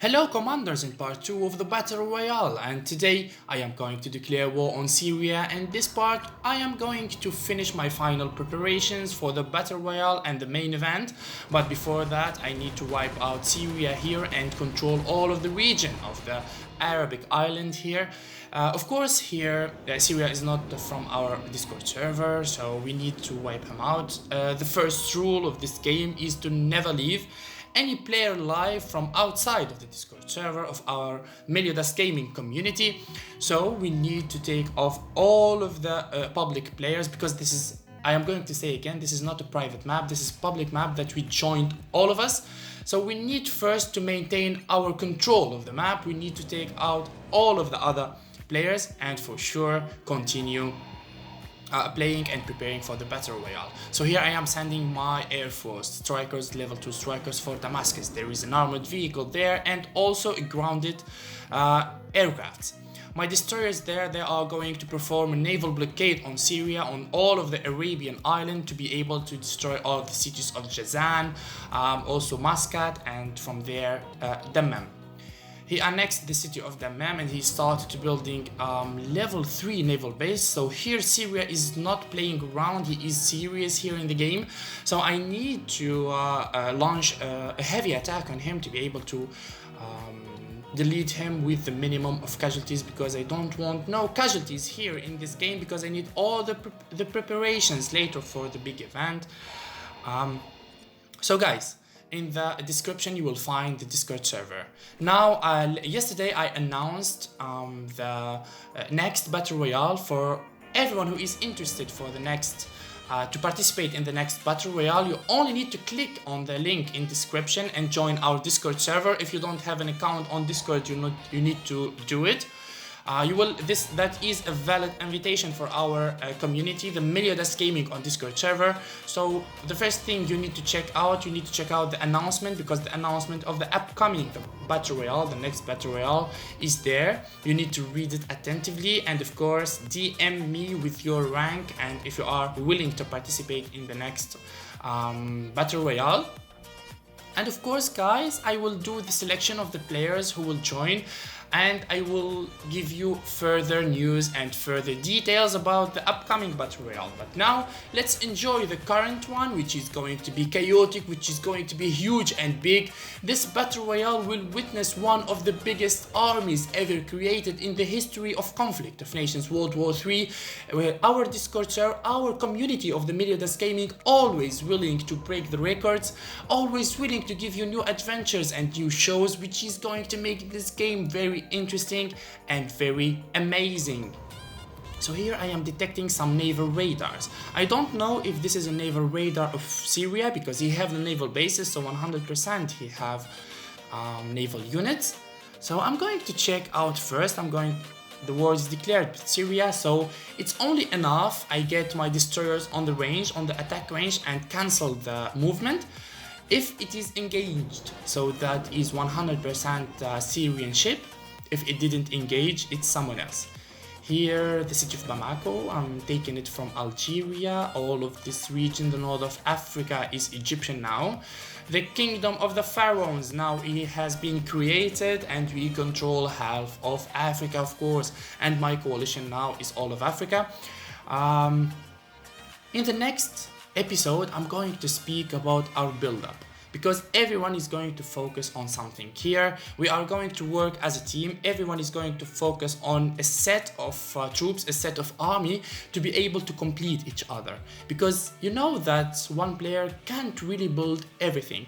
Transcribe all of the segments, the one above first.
Hello commanders in part 2 of the Battle Royale, and today I am going to declare war on Syria, and this part I am going to finish my final preparations for the Battle Royale and the main event. But before that I need to wipe out Syria here and control all of the region of the Arabic island here. Of course here Syria is not from our Discord server, so we need to wipe him out. The first rule of this game is to never leave any player live from outside of the Discord server of our Melliodas gaming community. So we need to take off all of the public players, because this is, I am going to say again, this is not a private map, this is a public map that we joined all of us. So we need first to maintain our control of the map, we need to take out all of the other players and for sure continue playing and preparing for the Battle Royale. So here I am sending my Air Force strikers, level 2 strikers for Damascus. There is an armored vehicle there and also a grounded aircraft. My destroyers there, they are going to perform a naval blockade on Syria, on all of the Arabian island, to be able to destroy all the cities of Jazan, also Muscat, and from there Dammam. He annexed the city of Dammam and he started building level 3 naval base. So here Syria is not playing around, he is serious here in the game. So I need to launch a heavy attack on him to be able to delete him with the minimum of casualties, because I don't want no casualties here in this game, because I need all the preparations later for the big event. So guys, in the description you will find the Discord server. Now, yesterday I announced the next Battle Royale for everyone who is interested for the next to participate in the next Battle Royale. You only need to click on the link in description and join our Discord server. If you don't have an account on Discord, you need to do it. That is a valid invitation for our community, the Melliodas Gaming on Discord server. So the first thing you need to check out, the announcement, because the announcement of the upcoming Battle Royale, the next Battle Royale, is there. You need to read it attentively, and of course DM me with your rank and if you are willing to participate in the next Battle Royale. And of course guys, I will do the selection of the players who will join, and I will give you further news and further details about the upcoming Battle Royale. But now, let's enjoy the current one, which is going to be chaotic, which is going to be huge and big. This Battle Royale will witness one of the biggest armies ever created in the history of conflict of nations, World War III, where our Discord server, our community of the Melliodas Gaming, always willing to break the records, always willing to give you new adventures and new shows, which is going to make this game very interesting and very amazing. So here I am detecting some naval radars. I don't know if this is a naval radar of Syria, because he have the naval bases, so 100% he have naval units. So I'm going to check out first. The war is declared with Syria, so it's only enough I get my destroyers on the range, on the attack range, and cancel the movement if it is engaged. So that is 100% Syrian ship. If it didn't engage, it's someone else. Here, the city of Bamako, I'm taking it from Algeria. All of this region, the north of Africa, is Egyptian now. The kingdom of the pharaohs, now it has been created and we control half of Africa, of course. And my coalition now is all of Africa. In the next episode, I'm going to speak about our build-up, because everyone is going to focus on something here. We are going to work as a team. Everyone is going to focus on a set of troops, a set of army, to be able to complete each other. Because you know that one player can't really build everything.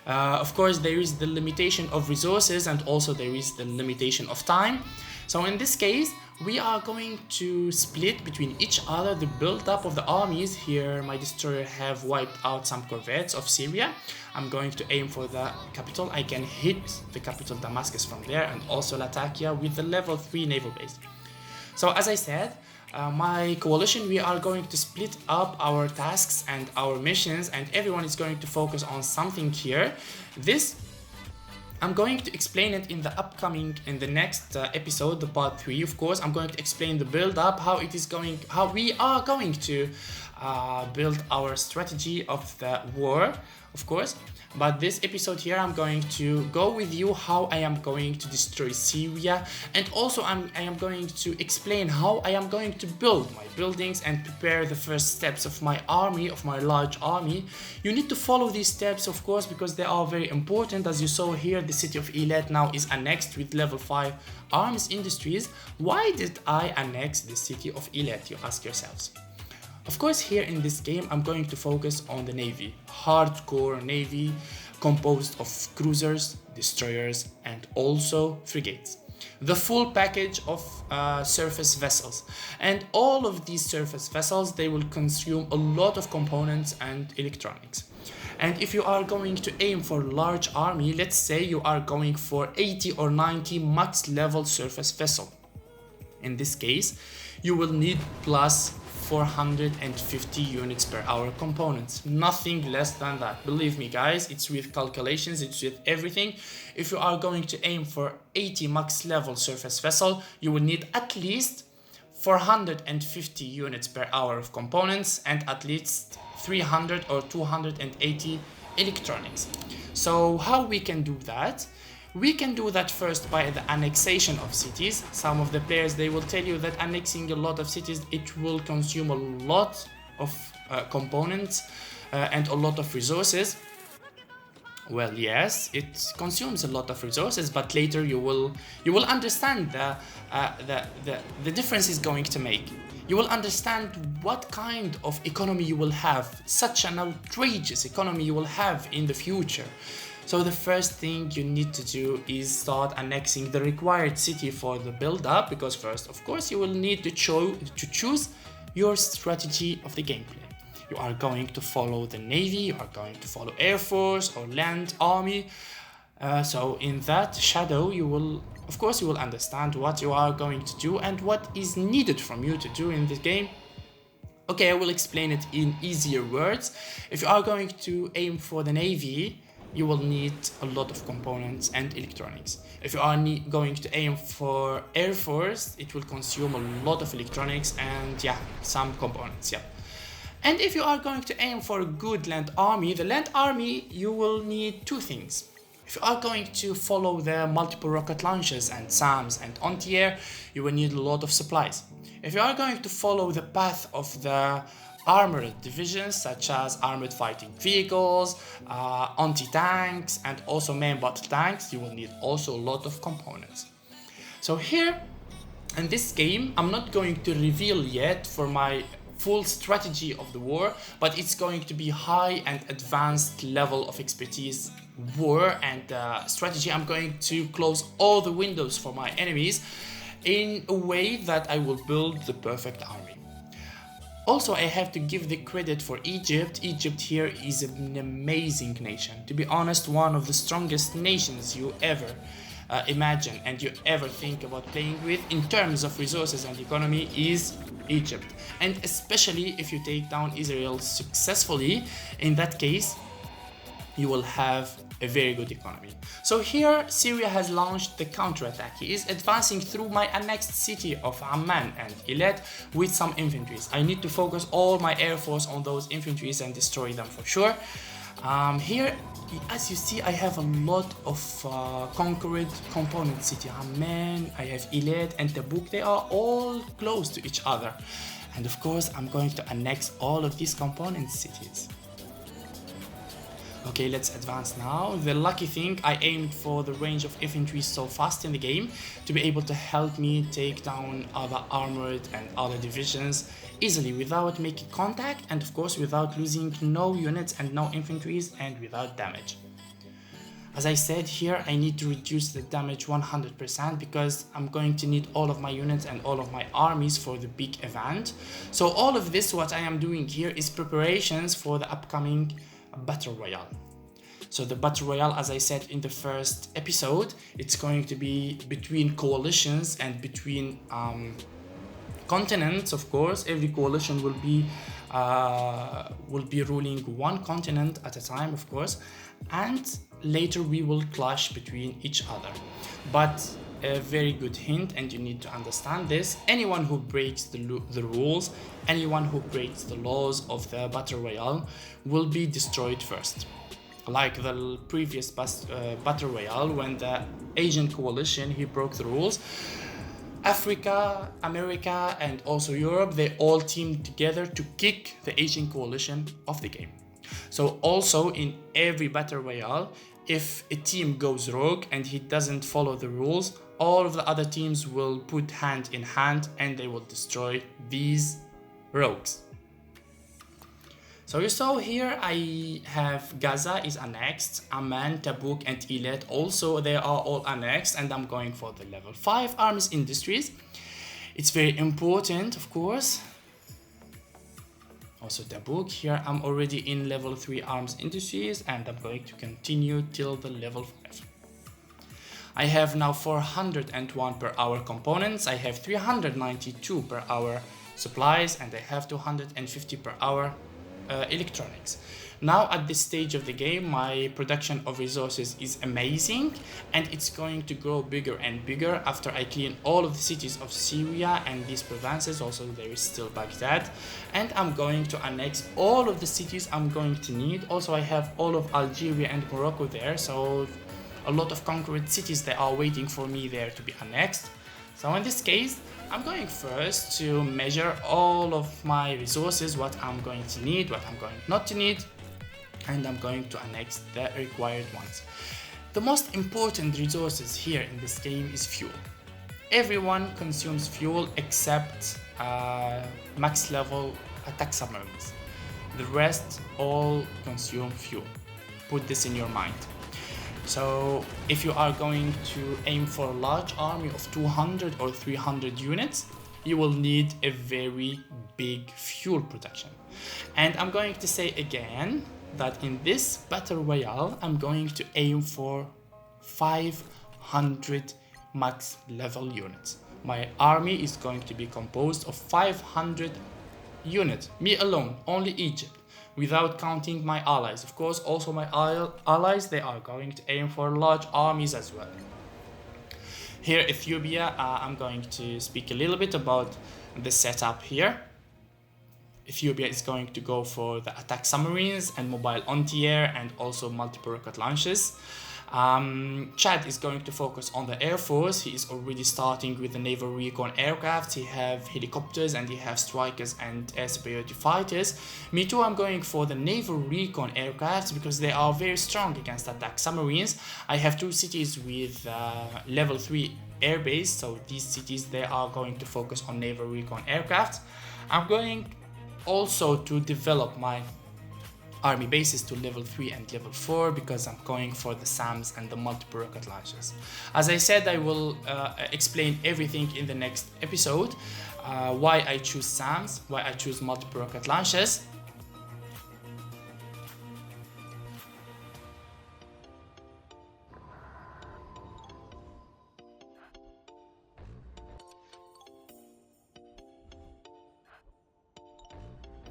Of course, there is the limitation of resources and also there is the limitation of time. So in this case, we are going to split between each other the build-up of the armies. Here my destroyer have wiped out some corvettes of Syria. I'm going to aim for the capital. I can hit the capital Damascus from there, and also Latakia with the level 3 naval base. So as I said, my coalition, we are going to split up our tasks and our missions, and everyone is going to focus on something here. I'm going to explain it in the next episode, the part 3, of course. I'm going to explain the build-up, how we are going to build our strategy of the war, of course. But this episode here, I'm going to go with you how I am going to destroy Syria, and also I am going to explain how I am going to build my buildings and prepare the first steps of my army, of my large army. You need to follow these steps, of course, because they are very important. As you saw here, the city of Eilat now is annexed with level 5 arms industries. Why did I annex the city of Eilat, you ask yourselves? Of course, here in this game, I'm going to focus on the navy, hardcore navy composed of cruisers, destroyers, and also frigates. The full package of surface vessels. And all of these surface vessels, they will consume a lot of components and electronics. And if you are going to aim for a large army, let's say you are going for 80 or 90 max level surface vessel. In this case, you will need plus 450 units per hour components, nothing less than that. Believe me guys, it's with calculations, it's with everything. If you are going to aim for 80 max level surface vessel, you will need at least 450 units per hour of components and at least 300 or 280 electronics. So how we can do that? We can do that first by the annexation of cities. Some of the players, they will tell you that annexing a lot of cities, it will consume a lot of components and a lot of resources. Well, yes, it consumes a lot of resources, but later you will understand the difference is going to make. You will understand what kind of economy you will have, such an outrageous economy you will have in the future. So the first thing you need to do is start annexing the required city for the build-up, because first, of course, you will need to choose your strategy of the gameplay. You are going to follow the navy, you are going to follow air force or land army. So in that shadow, you will understand what you are going to do and what is needed from you to do in this game. Okay, I will explain it in easier words. If you are going to aim for the navy, you will need a lot of components and electronics. If you are going to aim for air force, it will consume a lot of electronics and some components. And if you are going to aim for a good land army, the land army, you will need two things. If you are going to follow the multiple rocket launchers and SAMs and anti-air, you will need a lot of supplies. If you are going to follow the path of the armored divisions such as armored fighting vehicles, anti-tanks, and also main battle tanks, you will need also a lot of components. So here in this game, I'm not going to reveal yet for my full strategy of the war, but it's going to be high and advanced level of expertise war and strategy. I'm going to close all the windows for my enemies in a way that I will build the perfect army. Also, I have to give the credit for Egypt. Egypt here is an amazing nation. To be honest, one of the strongest nations you ever imagine and you ever think about playing with in terms of resources and economy is Egypt. And especially if you take down Israel successfully, in that case, you will have a very good economy. So here, Syria has launched the counterattack. He is advancing through my annexed city of Amman and Eilat with some infantries. I need to focus all my air force on those infantries and destroy them for sure. Here, as you see, I have a lot of conquered component city. Amman, I have Eilat and Tabuk. They are all close to each other. And of course, I'm going to annex all of these component cities. Okay, let's advance now. The lucky thing, I aimed for the range of infantry so fast in the game to be able to help me take down other armored and other divisions easily without making contact and of course without losing no units and no infantries and without damage. As I said here, I need to reduce the damage 100% because I'm going to need all of my units and all of my armies for the big event. So all of this, what I am doing here is preparations for the upcoming Battle Royale. So the Battle Royale, as I said in the first episode, it's going to be between coalitions and between continents, of course. Every coalition will be ruling one continent at a time, of course, and later we will clash between each other. But a very good hint, and you need to understand this. Anyone who breaks the rules, anyone who breaks the laws of the Battle Royale will be destroyed first. Like the previous Battle Royale, when the Asian coalition, he broke the rules. Africa, America, and also Europe, they all teamed together to kick the Asian coalition off the game. So also in every Battle Royale, if a team goes rogue and he doesn't follow the rules, all of the other teams will put hand in hand and they will destroy these rogues. So you saw here I have Gaza is annexed, Amman, Tabuk and Eilat also, they are all annexed, and I'm going for the level 5 armies industries. It's very important, of course. Also Tabuk, here I'm already in level 3 arms industries and I'm going to continue till the level 5. I have now 401 per hour components, I have 392 per hour supplies, and I have 250 per hour electronics. Now at this stage of the game, my production of resources is amazing, and it's going to grow bigger and bigger after I clean all of the cities of Syria and these provinces. Also there is still Baghdad, and I'm going to annex all of the cities I'm going to need. Also I have all of Algeria and Morocco there, so a lot of conquered cities that are waiting for me there to be annexed. So in this case, I'm going first to measure all of my resources, what I'm going to need, what I'm going not to need, and I'm going to annex the required ones. The most important resources here in this game is fuel. Everyone consumes fuel except max level attack submarines. The rest all consume fuel. Put this in your mind. So if you are going to aim for a large army of 200 or 300 units, you will need a very big fuel production. And I'm going to say again that in this Battle Royale, I'm going to aim for 500 max level units. My army is going to be composed of 500 units, me alone, only Egypt, without counting my allies. Of course, also my allies, they are going to aim for large armies as well. Here, Ethiopia, I'm going to speak a little bit about the setup here. Ethiopia is going to go for the attack submarines and mobile anti-air and also multiple rocket launches. Chad is going to focus on the Air Force. He is already starting with the naval recon aircraft. He have helicopters and he have strikers and air superiority fighters. Me too, I'm going for the naval recon aircraft because they are very strong against attack submarines. I have 2 cities with level 3 airbase, so these cities, they are going to focus on naval recon aircraft. I'm going also to develop my army bases to level 3 and level 4 because I'm going for the SAMs and the multiple rocket launches. As I said, I will explain everything in the next episode, why I choose SAMs, why I choose multiple rocket launches.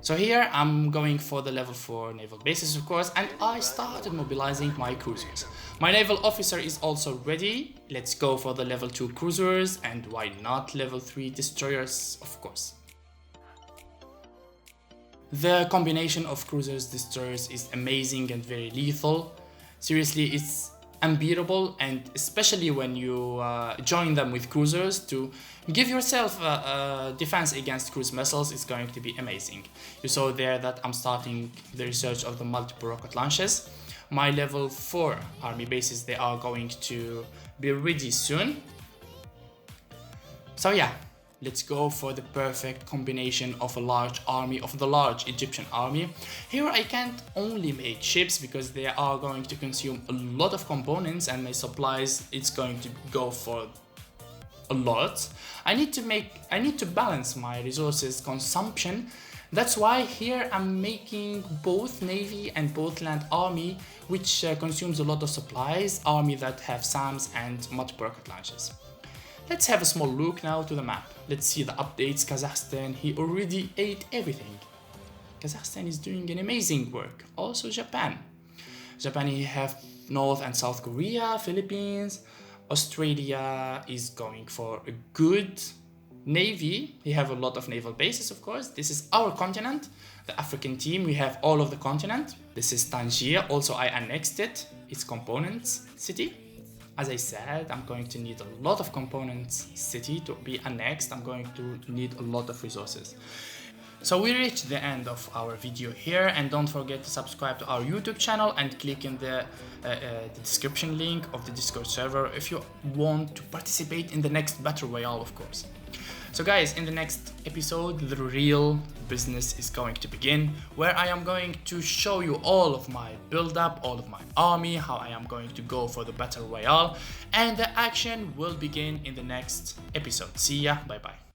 So here I'm going for the level 4 naval bases, of course, and I started mobilizing my cruisers. My naval officer is also ready. Let's go for the level 2 cruisers, and why not level 3 destroyers, of course. The combination of cruisers destroyers is amazing and very lethal. Seriously, it's unbeatable, and especially when you join them with cruisers to give yourself a defense against cruise missiles, is going to be amazing. You saw there that I'm starting the research of the multiple rocket launches. My level 4 army bases, they are going to be ready soon. So yeah, let's go for the perfect combination of a large army, of the large Egyptian army. Here I can't only make ships because they are going to consume a lot of components, and my supplies, it's going to go for a lot. I need to balance my resources consumption. That's why here I'm making both navy and both land army, which consumes a lot of supplies, army that have SAMs and multiple rocket launches. Let's have a small look now to the map. Let's see the updates. Kazakhstan, he already ate everything. Kazakhstan is doing an amazing work. Also Japan. Japan, he have North and South Korea, Philippines, Australia is going for a good navy. We have a lot of naval bases, of course. This is our continent, the African team. We have all of the continent. This is Tangier. Also, I annexed it, its components city. As I said, I'm going to need a lot of components city to be annexed. I'm going to need a lot of resources. So we reached the end of our video here, and don't forget to subscribe to our YouTube channel and click in the description link of the Discord server if you want to participate in the next Battle Royale, of course. So guys, in the next episode, the real business is going to begin, where I am going to show you all of my build-up, all of my army, how I am going to go for the Battle Royale, and the action will begin in the next episode. See ya, bye bye.